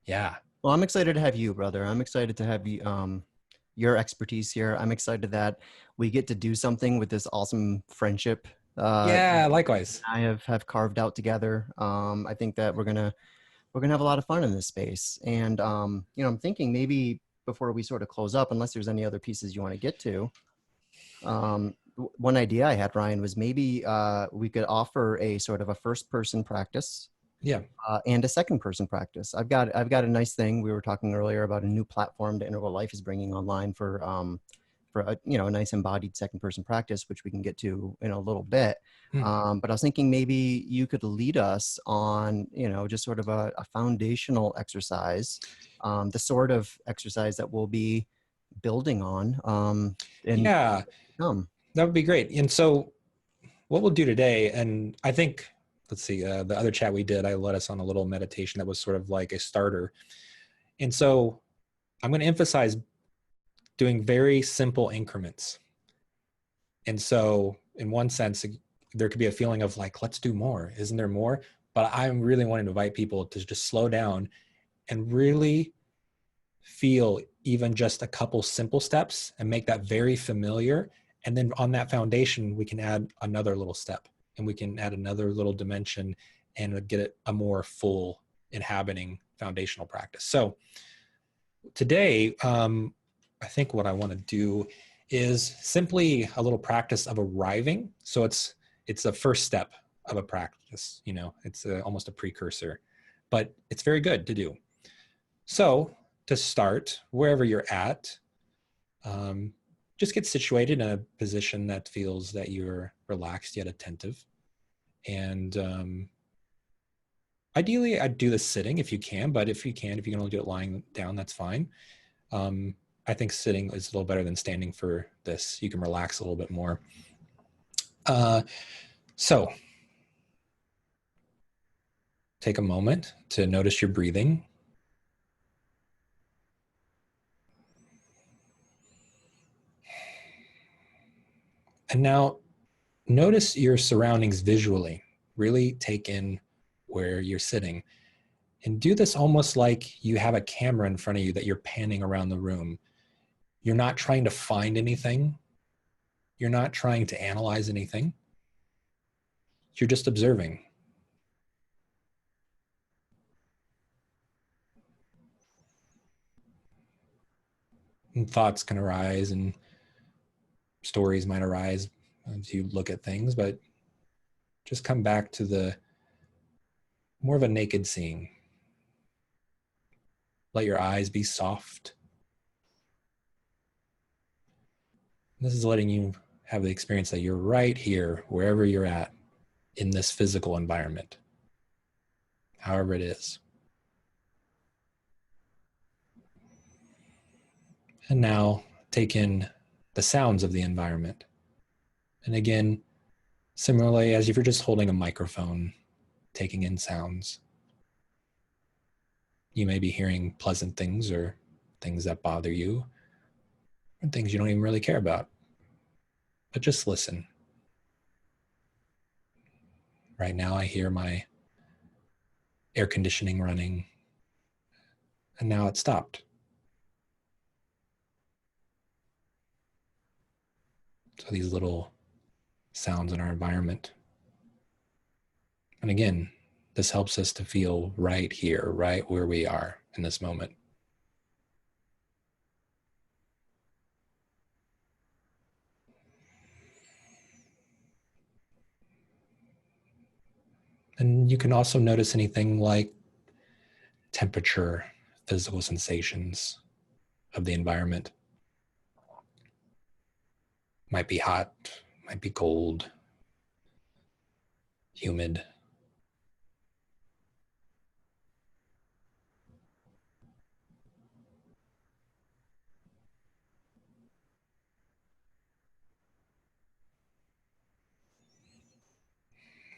Yeah. Well, I'm excited to have you, brother. I'm excited to have you, your expertise here. I'm excited that we get to do something with this awesome friendship. Likewise. I have carved out together. I think that we're gonna have a lot of fun in this space. And I'm thinking maybe before we sort of close up, unless there's any other pieces you want to get to, one idea I had, Ryan, was maybe we could offer a sort of a first-person practice. Yeah. And a second-person practice. I've got a nice thing. We were talking earlier about a new platform that Integral Life is bringing online for a nice embodied second-person practice, which we can get to in a little bit. But I was thinking maybe you could lead us on, just sort of a foundational exercise, the sort of exercise that we'll be building on. That would be great. And so what we'll do today, and I think, let's see, the other chat we did, I led us on a little meditation that was sort of like a starter. And so I'm going to emphasize doing very simple increments. And so in one sense, there could be a feeling of like, let's do more. Isn't there more? But I'm really wanting to invite people to just slow down and really feel even just a couple simple steps and make that very familiar. And then on that foundation, we can add another little step, and we can add another little dimension and get it a more full inhabiting foundational practice. So today, I think what I want to do is simply a little practice of arriving. So it's the first step of a practice, it's almost a precursor, but it's very good to do. So to start, wherever you're at, just get situated in a position that feels that you're relaxed yet attentive. And ideally, I'd do this sitting if you can, but if you can only do it lying down, that's fine. I think sitting is a little better than standing for this. You can relax a little bit more. So take a moment to notice your breathing. And now notice your surroundings visually. Really take in where you're sitting. And do this almost like you have a camera in front of you that you're panning around the room. You're not trying to find anything. You're not trying to analyze anything. You're just observing. And thoughts can arise and stories might arise as you look at things, but just come back to the more of a naked seeing. Let your eyes be soft. This is letting you have the experience that you're right here, wherever you're at in this physical environment, however it is. And now take in the sounds of the environment. And again, Similarly, as if you're just holding a microphone, taking in sounds, you may be hearing pleasant things or things that bother you, or things you don't even really care about. But just listen. Right now, I hear my air conditioning running, and now it stopped. So these little sounds in our environment. And again, this helps us to feel right here, right where we are in this moment. And you can also notice anything like temperature, physical sensations of the environment. Might be hot, might be cold, humid.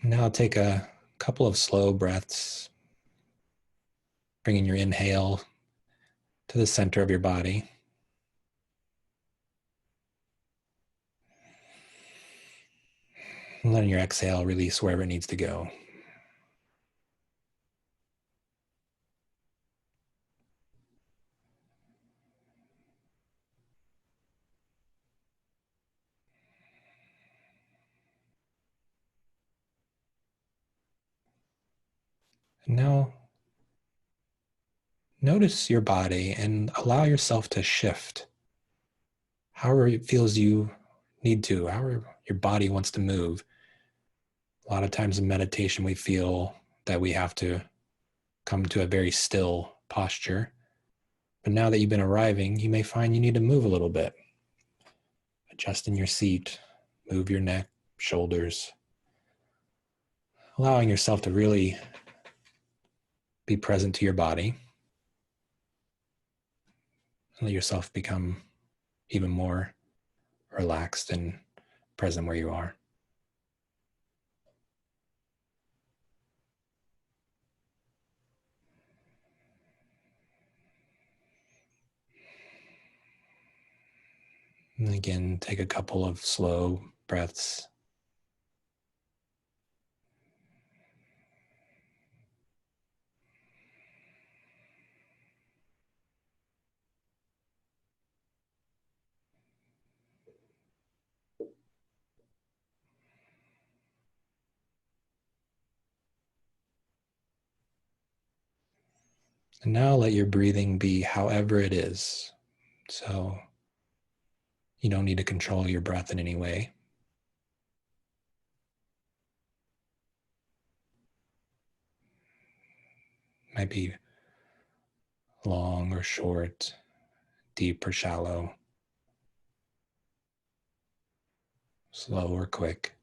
Now take a couple of slow breaths, bringing your inhale to the center of your body. And letting your exhale release wherever it needs to go. And now notice your body and allow yourself to shift however it feels you need to, however your body wants to move. A lot of times in meditation, we feel that we have to come to a very still posture. But now that you've been arriving, you may find you need to move a little bit. Adjust in your seat, move your neck, shoulders, allowing yourself to really be present to your body. Let yourself become even more relaxed and present where you are. And again, take a couple of slow breaths. And now let your breathing be however it is. So you don't need to control your breath in any way. It might be long or short, deep or shallow, slow or quick.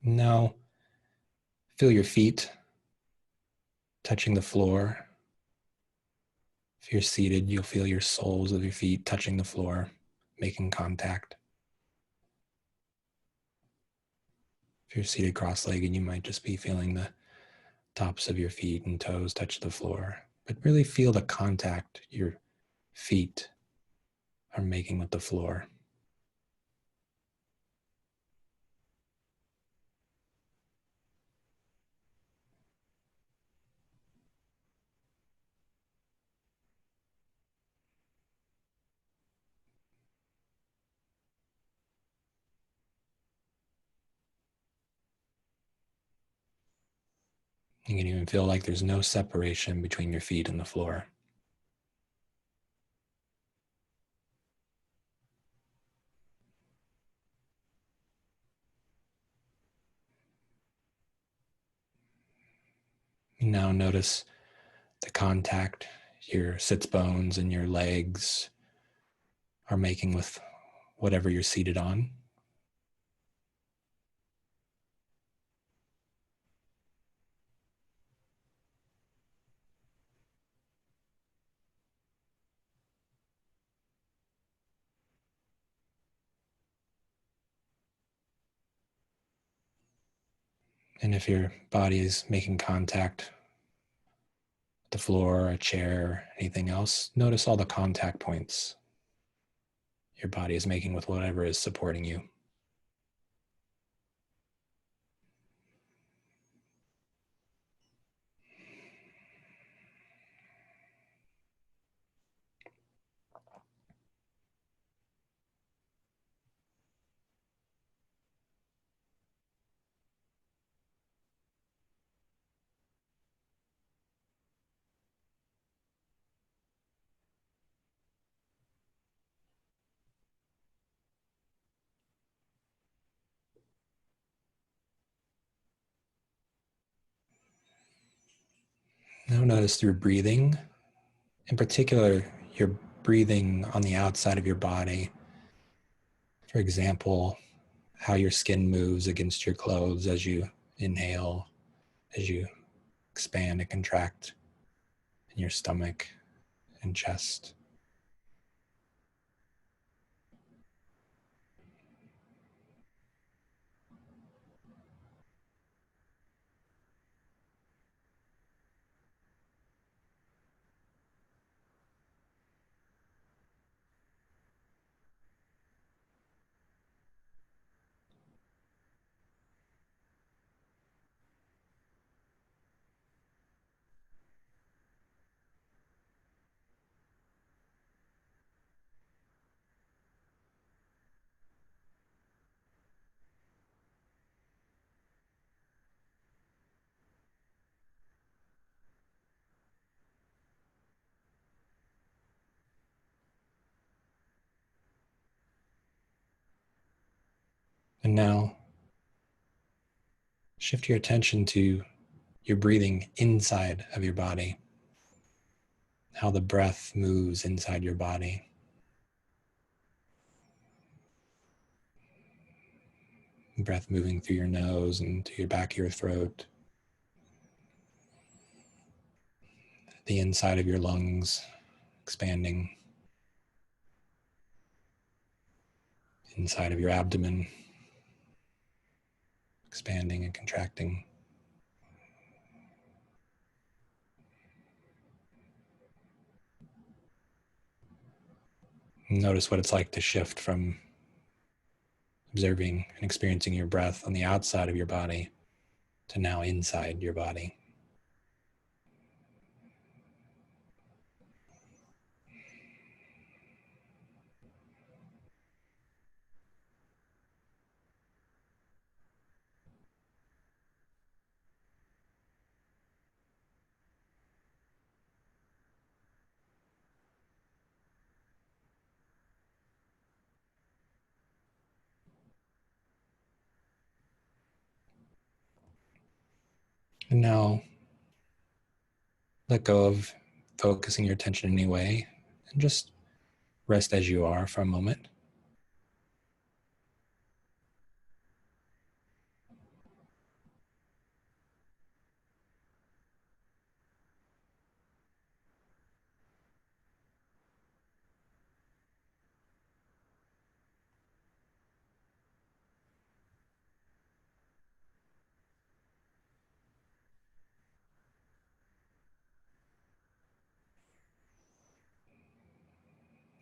Now feel your feet touching the floor. If you're seated, you'll feel your soles of your feet touching the floor, making contact. If you're seated cross-legged, you might just be feeling the tops of your feet and toes touch the floor. But really feel the contact your feet are making with the floor. You can even feel like there's no separation between your feet and the floor. You now notice the contact your sits bones and your legs are making with whatever you're seated on. And if your body is making contact with the floor, a chair, anything else, notice all the contact points your body is making with whatever is supporting you. Now notice through breathing, in particular, you're breathing on the outside of your body. For example, how your skin moves against your clothes as you inhale, as you expand and contract in your stomach and chest. And now shift your attention to your breathing inside of your body, how the breath moves inside your body. Breath moving through your nose and to your back of your throat, the inside of your lungs expanding, inside of your abdomen expanding and contracting. Notice what it's like to shift from observing and experiencing your breath on the outside of your body to now inside your body. And now let go of focusing your attention in any way and just rest as you are for a moment.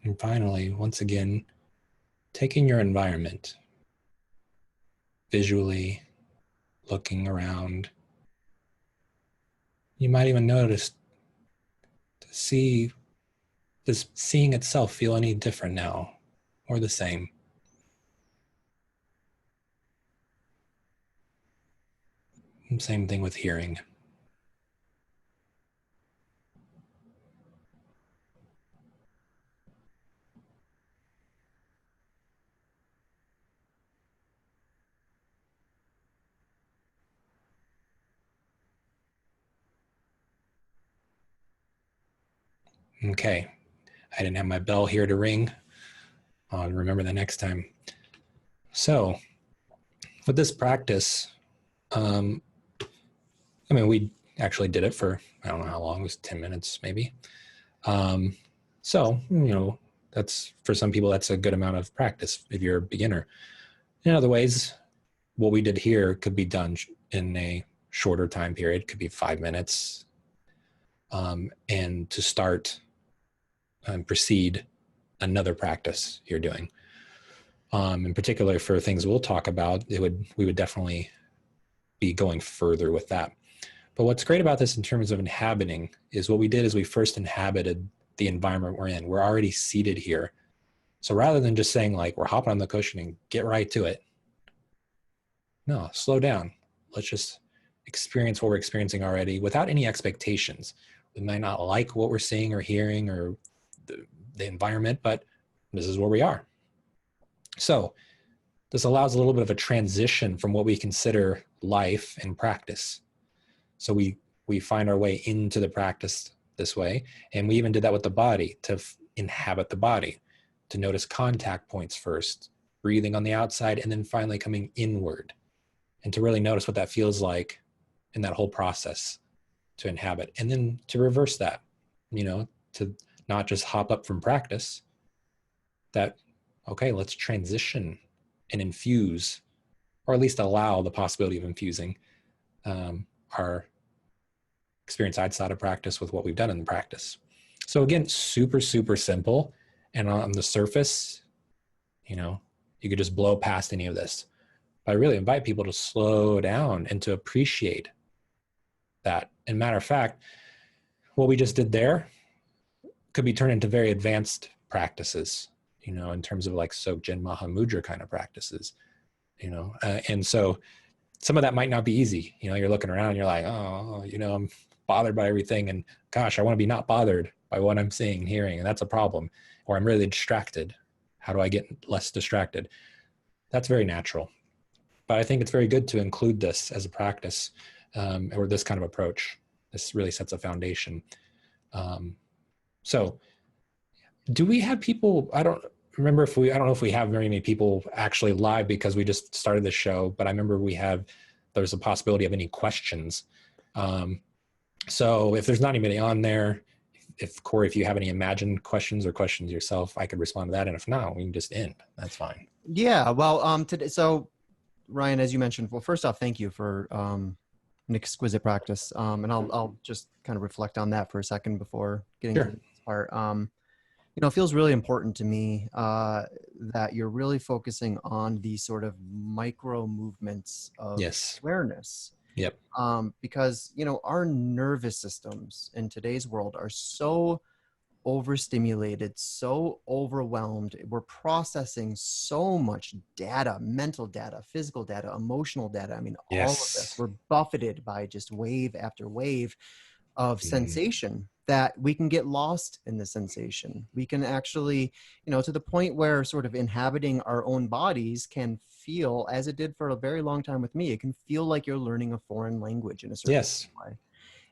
And finally, once again, taking your environment, visually looking around. You might even notice to see, does seeing itself feel any different now or the same? And same thing with hearing. Okay. I didn't have my bell here to ring. I'll remember the next time. So with this practice, we actually did it for, I don't know how long, it was 10 minutes maybe. So, that's, for some people, that's a good amount of practice if you're a beginner. In other ways, what we did here could be done in a shorter time period, could be 5 minutes. And to start and proceed another practice you're doing. In particular, for things we'll talk about, we would definitely be going further with that. But what's great about this in terms of inhabiting is what we did is we first inhabited the environment we're in. We're already seated here. So rather than just saying like, we're hopping on the cushion and get right to it. No, slow down. Let's just experience what we're experiencing already without any expectations. We might not like what we're seeing or hearing or the environment, but this is where we are. So this allows a little bit of a transition from what we consider life and practice. So we find our way into the practice this way. And we even did that with the body, to inhabit the body, to notice contact points first, breathing on the outside, and then finally coming inward. And to really notice what that feels like in that whole process to inhabit. And then to reverse that, to not just hop up from practice, that, okay, let's transition and infuse, or at least allow the possibility of infusing our experience outside of practice with what we've done in the practice. So again, super, super simple. And on the surface, you could just blow past any of this. But I really invite people to slow down and to appreciate that. And matter of fact, what we just did there could be turned into very advanced practices, in terms of like Sokjin Mahamudra kind of practices, and so some of that might not be easy. You're looking around and you're like, oh, I'm bothered by everything. And gosh, I want to be not bothered by what I'm seeing and hearing. And that's a problem. Or I'm really distracted. How do I get less distracted? That's very natural. But I think it's very good to include this as a practice, or this kind of approach. This really sets a foundation. So do we have people, I don't know if we have very many people actually live because we just started the show, but I remember there's a possibility of any questions. So if there's not anybody on there, Corey, if you have any imagined questions or questions yourself, I could respond to that. And if not, we can just end. That's fine. Yeah. Well, today, so Ryan, as you mentioned, well, first off, thank you for an exquisite practice. And I'll just kind of reflect on that for a second before getting to this part. It feels really important to me that you're really focusing on these sort of micro movements of awareness. Yep. Because, our nervous systems in today's world are so overstimulated, so overwhelmed. We're processing so much data, mental data, physical data, emotional data. All of this. We're buffeted by just wave after wave of sensation that we can get lost in the sensation. We can actually, to the point where sort of inhabiting our own bodies can feel, as it did for a very long time with me, it can feel like you're learning a foreign language in a certain way.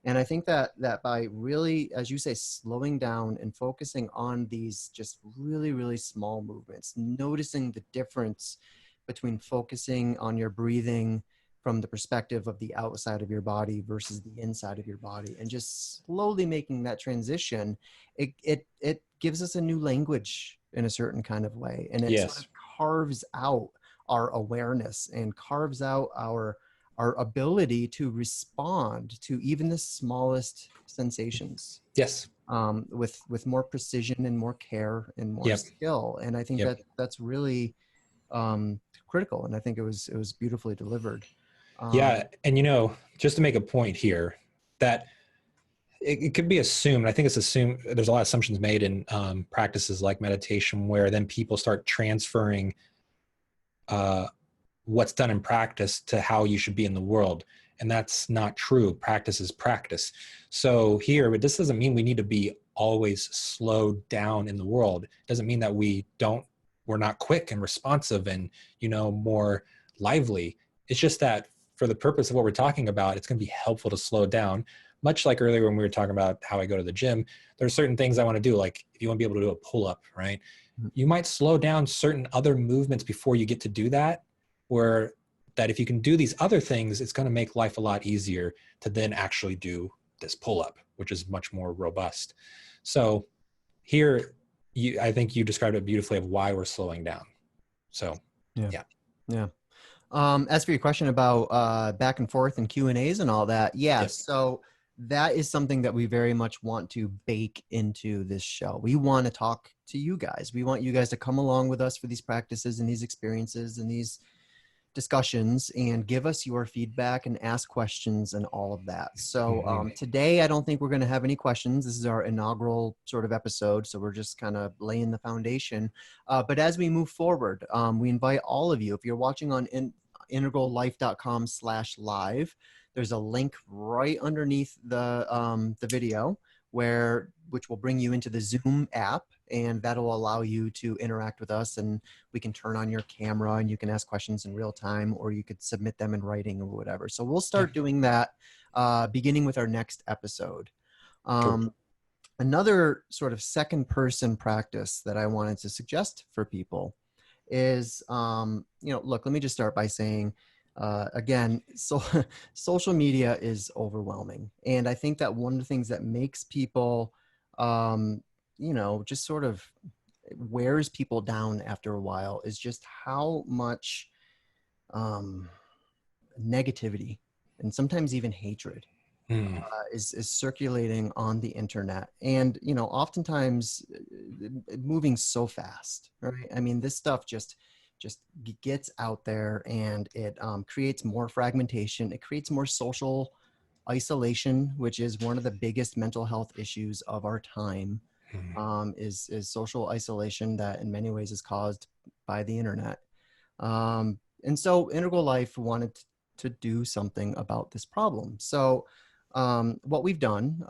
And I think that by really, as you say, slowing down and focusing on these just really, really small movements, noticing the difference between focusing on your breathing from the perspective of the outside of your body versus the inside of your body, and just slowly making that transition, it gives us a new language in a certain kind of way. And it sort of carves out our awareness and carves out our ability to respond to even the smallest sensations. Yes. With more precision and more care and more skill. And I think that's really critical. And I think it was beautifully delivered. And just to make a point here, that it could be assumed, I think it's assumed, there's a lot of assumptions made in practices like meditation, where then people start transferring what's done in practice to how you should be in the world. And that's not true. Practice is practice. So here, but this doesn't mean we need to be always slowed down in the world. It doesn't mean that we're not quick and responsive and, more lively. It's just that for the purpose of what we're talking about, it's going to be helpful to slow down. much like earlier when we were talking about how I go to the gym, there are certain things I want to do. Like if you want to be able to do a pull-up, right? You might slow down certain other movements before you get to do that, where that if you can do these other things, it's going to make life a lot easier to then actually do this pull-up, which is much more robust. So here, I think you described it beautifully of why we're slowing down. So yeah. As for your question about back and forth and Q&As and all that, Yes. so that is something that we very much want to bake into this show. We want to talk to you guys. We want you guys to come along with us for these practices and these experiences and these discussions and give us your feedback and ask questions and all of that. So today, I don't think we're going to have any questions. This is our inaugural sort of episode. So we're just kind of laying the foundation. But as we move forward, we invite all of you, if you're watching on integrallife.com/live, there's a link right underneath the video which will bring you into the Zoom app, and that'll allow you to interact with us, and we can turn on your camera and you can ask questions in real time, or you could submit them in writing or whatever. So we'll start doing that beginning with our next episode. Another sort of second person practice that I wanted to suggest for people is, look, let me just start by saying, again, so social media is overwhelming. And I think that one of the things that makes people, just sort of wears people down after a while is just how much negativity and sometimes even hatred is circulating on the internet. And, oftentimes moving so fast, right? I mean, this stuff just gets out there, and it creates more fragmentation. It creates more social isolation, which is one of the biggest mental health issues of our time, is social isolation that in many ways is caused by the internet. And so Integral Life wanted to do something about this problem. So what we've done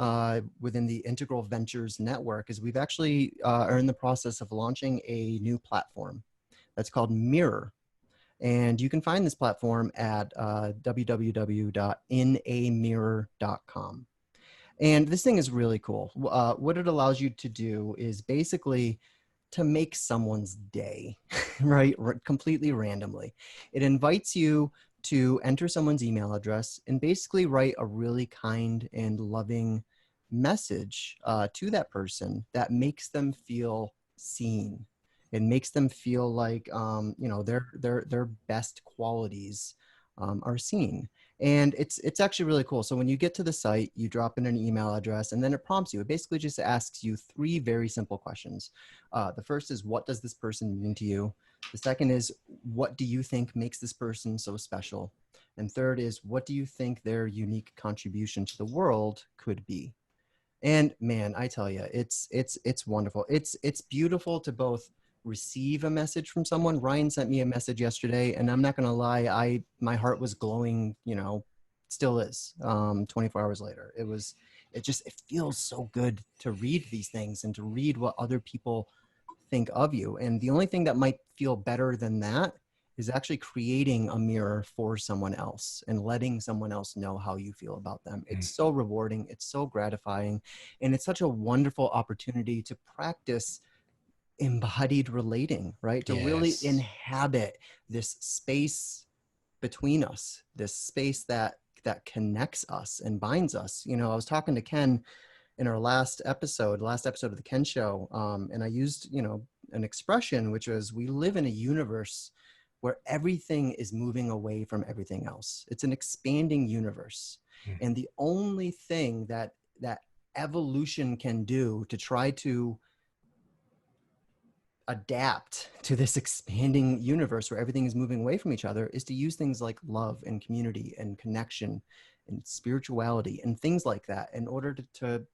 within the Integral Ventures Network is we've actually are in the process of launching a new platform that's called Mirror. And you can find this platform at www.inamirror.com. And this thing is really cool. What it allows you to do is basically to make someone's day, right? Completely randomly. It invites you to enter someone's email address and basically write a really kind and loving message to that person that makes them feel seen. It makes them feel like, their best qualities are seen. And it's actually really cool. So when you get to the site, you drop in an email address, and then it prompts you. It basically just asks you 3 very simple questions. The first is, what does this person mean to you? The second is, what do you think makes this person so special? And third is, what do you think their unique contribution to the world could be? And man, I tell you, it's wonderful. It's beautiful to both receive a message from someone. Ryan sent me a message yesterday, and I'm not going to lie, my heart was glowing, still is, 24 hours later. It feels so good to read these things and to read what other people think of you. And the only thing that might feel better than that is actually creating a mirror for someone else and letting someone else know how you feel about them. It's so rewarding. It's so gratifying. And it's such a wonderful opportunity to practice embodied relating, right? To really inhabit this space between us, this space that connects us and binds us. I was talking to Ken in our last episode of the Ken Show, and I used, an expression, which was, we live in a universe where everything is moving away from everything else. It's an expanding universe. And the only thing that evolution can do to try to adapt to this expanding universe where everything is moving away from each other is to use things like love and community and connection and spirituality and things like that in order to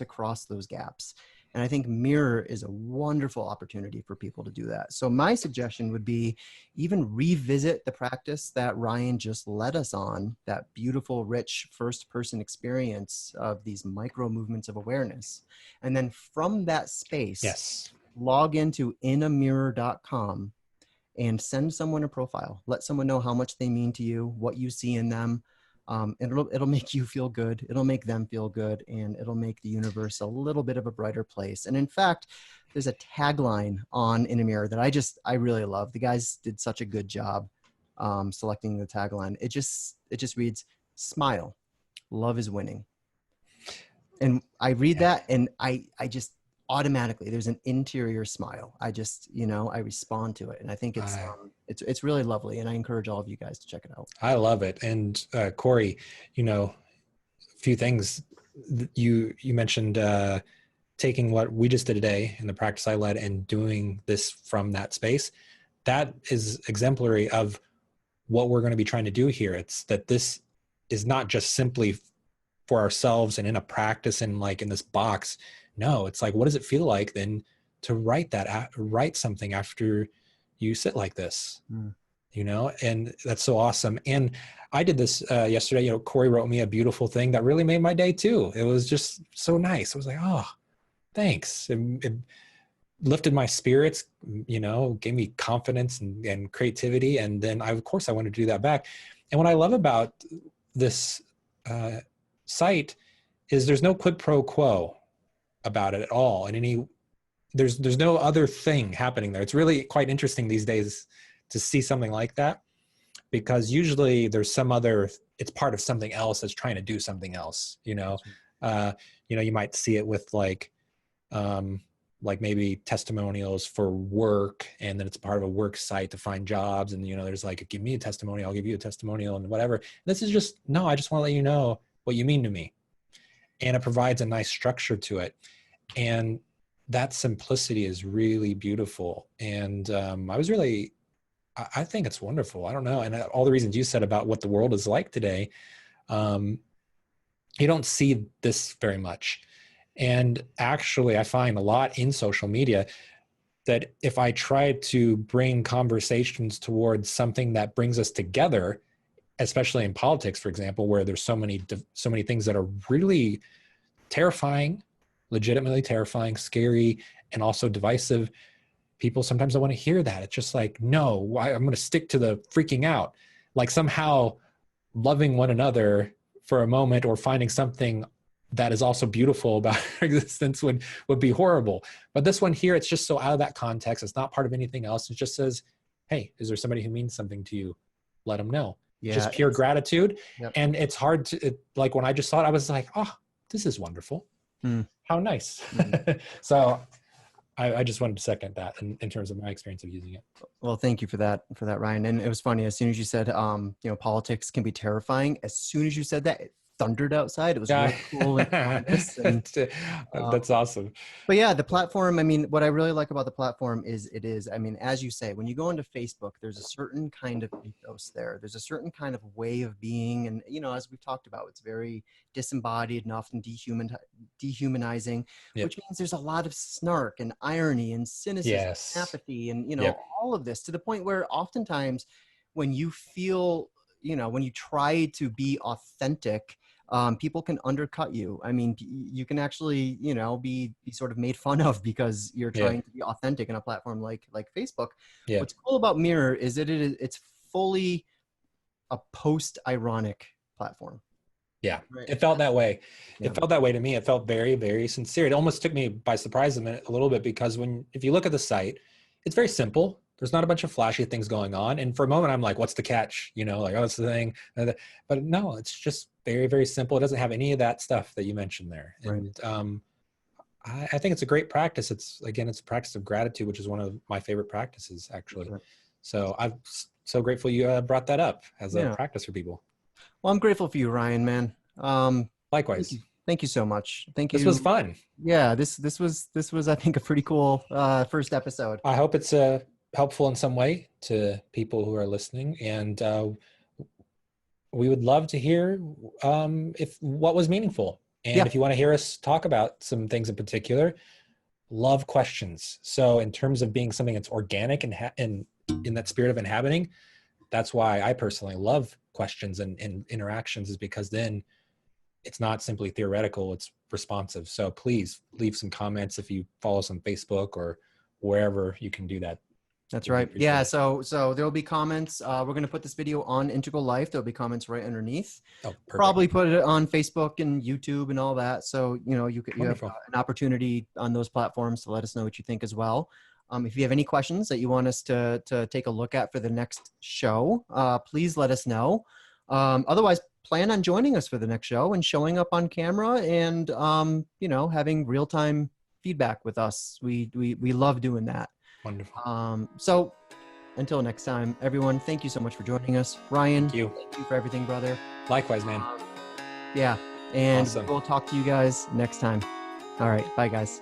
cross those gaps. And I think Mirror is a wonderful opportunity for people to do that. So my suggestion would be even revisit the practice that Ryan just led us on, that beautiful, rich first-person experience of these micro movements of awareness. And then from that space, log into inamirror.com and send someone a profile. Let someone know how much they mean to you, what you see in them, And it'll make you feel good. It'll make them feel good, and it'll make the universe a little bit of a brighter place. And in fact, there's a tagline on In a Mirror that I really love. The guys did such a good job selecting the tagline. It just reads, "Smile, love is winning." And I read that, and I just automatically, there's an interior smile. I just, I respond to it, and I think it's really lovely, and I encourage all of you guys to check it out. I love it. And Corey, a few things you mentioned, taking what we just did today in the practice I led and doing this from that space. That is exemplary of what we're going to be trying to do here. It's that this is not just simply for ourselves and in a practice and like in this box. No, it's like, what does it feel like then to write something after you sit like this, and that's so awesome. And I did this yesterday, Corey wrote me a beautiful thing that really made my day too. It was just so nice. I was like, oh, thanks. It lifted my spirits, gave me confidence and creativity. And then of course I wanted to do that back. And what I love about this site is there's no quid pro quo about it at all. And there's no other thing happening there. It's really quite interesting these days to see something like that, because usually there's it's part of something else that's trying to do something else, you might see it with like maybe testimonials for work, and then it's part of a work site to find jobs. And, there's like, give me a testimonial, I'll give you a testimonial and whatever. This is just, no, I just want to let you know what you mean to me. And it provides a nice structure to it. And that simplicity is really beautiful. And I think it's wonderful. I don't know. And all the reasons you said about what the world is like today, you don't see this very much. And actually, I find a lot in social media that if I try to bring conversations towards something that brings us together, especially in politics, for example, where there's so many things that are really terrifying, legitimately terrifying, scary, and also divisive, people sometimes don't want to hear that. It's just like, no, I'm going to stick to the freaking out. Like somehow loving one another for a moment or finding something that is also beautiful about our existence would be horrible. But this one here, it's just so out of that context. It's not part of anything else. It just says, hey, is there somebody who means something to you? Let them know. Yeah, just pure gratitude. Yep. And it's hard to, like when I just saw it, I was like, oh, this is wonderful. How nice. So I just wanted to second that in terms of my experience of using it. Well, thank you for that, Ryan. And it was funny, as soon as you said, politics can be terrifying, as soon as you said that, it thundered outside. It was really cool. That's awesome. But yeah, the platform, I mean, what I really like about the platform is as you say, when you go into Facebook, there's a certain kind of ethos there. There's a certain kind of way of being. And, as we've talked about, it's very disembodied and often dehumanizing, which means there's a lot of snark and irony and cynicism, and apathy, and, all of this, to the point where oftentimes when you feel, when you try to be authentic, people can undercut you. I mean, you can actually, be sort of made fun of because you're trying to be authentic in a platform like Facebook. Yeah. What's cool about Mirror is that it's fully a post-ironic platform. Yeah, right. It felt that way. Yeah. It felt that way to me. It felt very, very sincere. It almost took me by surprise a little bit, because if you look at the site, it's very simple. There's not a bunch of flashy things going on. And for a moment, I'm like, what's the catch? Like, oh, that's the thing. But no, it's just very, very simple. It doesn't have any of that stuff that you mentioned there. Right. And I think it's a great practice. It's a practice of gratitude, which is one of my favorite practices, actually. Right. So I'm so grateful you brought that up as a practice for people. Well, I'm grateful for you, Ryan, man. Likewise. Thank you so much. Thank you. This was fun. Yeah, this was, I think, a pretty cool first episode. I hope it's helpful in some way to people who are listening, and we would love to hear what was meaningful, and if you want to hear us talk about some things in particular. Love questions. So in terms of being something that's organic and in that spirit of inhabiting, that's why I personally love questions and interactions, is because then it's not simply theoretical, it's responsive. So please leave some comments if you follow us on Facebook or wherever you can do that. That's Really right. appreciate Yeah. it. So there'll be comments. We're going to put this video on Integral Life. There'll be comments right underneath. Oh, perfect. Probably put it on Facebook and YouTube and all that. So, you know, you have Wonderful. an opportunity on those platforms to let us know what you think as well. If you have any questions that you want us to take a look at for the next show, please let us know. Otherwise, plan on joining us for the next show and showing up on camera and, you know, having real-time feedback with us. We love doing that. Wonderful. So until next time, everyone, thank you so much for joining us. Ryan, Thank you. thank you for everything, brother. Likewise, man. Yeah. And Awesome. we'll talk to you guys next time. All right. Bye, guys.